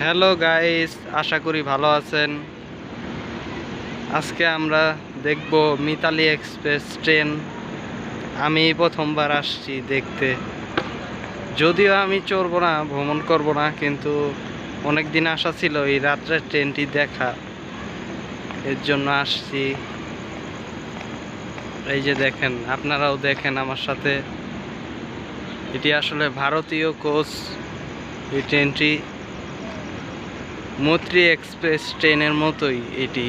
Hello guys, আশা করি ভালো আছেন। আজকে আমরা দেখব মিতালি এক্সপ্রেস ট্রেন। আমি প্রথমবার আসছি দেখতে, যদিও আমি চড়বো না, ভ্রমণ করব না, কিন্তু অনেক দিন আশা ছিল এই রাত্রের ট্রেনটি দেখা, এর জন্য আসছি। এই যে দেখেন, আপনারাও দেখেন আমার সাথে। এটি আসলে ভারতীয় কোচ। এই ট্রেনটি মৈত্রী এক্সপ্রেস ট্রেনের মতোই এটি,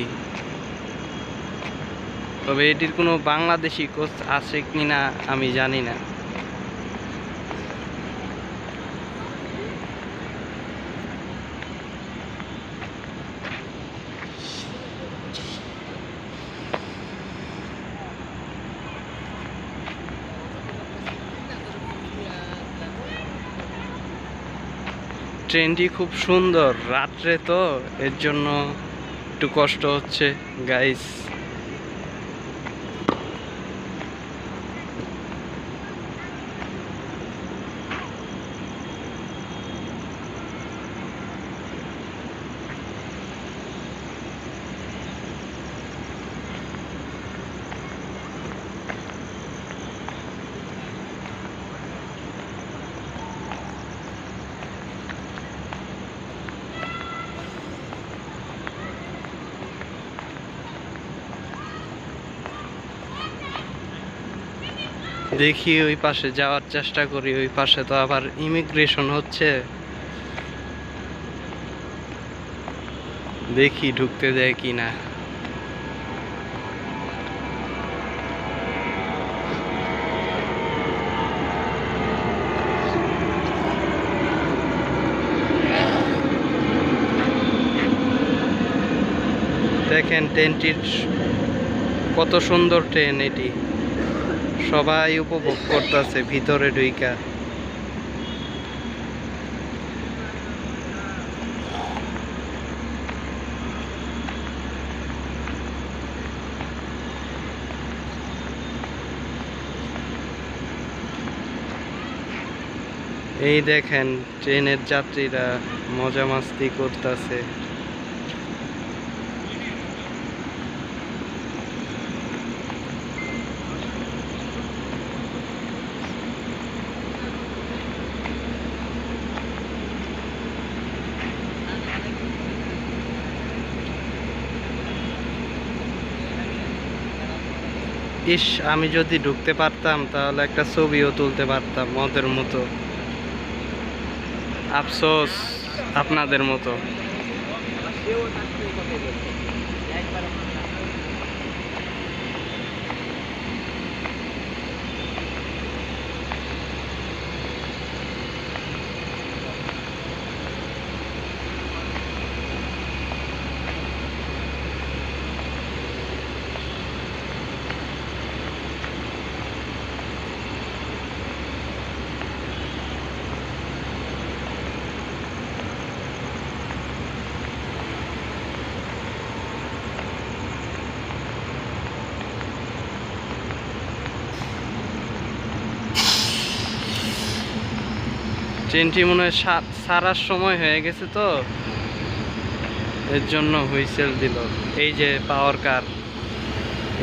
তবে এটির কোনো বাংলাদেশি কোচ আছে কিনা আমি জানি না। ট্রেনটি খুব সুন্দর, রাত্রে তো এর জন্য একটু কষ্ট হচ্ছে গাইস। দেখি ওই পাশে যাওয়ার চেষ্টা করি। ওই পাশে তো আবার ইমিগ্রেশন হচ্ছে, দেখি ঢুকতে দেয় কিনা। দেখেন ট্রেনটির কত সুন্দর ট্রেন, এটি সবাই উপভোগ করতেছে ভিতরে ঢুইকা। এই দেখেন ট্রেনের যাত্রীরা মজা মাস্তি করতেছে। ইস, আমি যদি ঢুকতে পারতাম তাহলে একটা ছবিও তুলতে পারতাম ওদের মতো। আফসোস, আপনাদের মতো। ট্রেনটি মনে হয় সারার সময় হয়ে গেছে, তো এর জন্য হুইসেল দিল। এই যে পাওয়ার কার,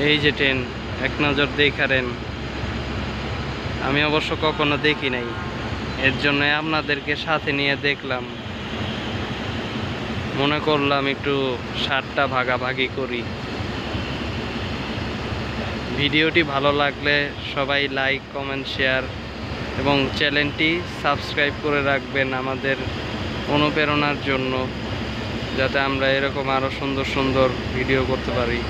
এই যে ট্রেন, এক নজর দেখারেন। আমি অবশ্য কখনো দেখি নাই, এর জন্য আপনাদেরকে সাথে নিয়ে দেখলাম। মনে করলাম একটু স্বাদটা ভাগাভাগি করি। ভিডিওটি ভালো লাগলে সবাই লাইক, কমেন্ট, শেয়ার এবং চ্যানেলটি সাবস্ক্রাইব করে রাখবেন আমাদের অনুপ্রেরণার জন্য, যাতে আমরা এরকম আরও সুন্দর সুন্দর ভিডিও করতে পারি।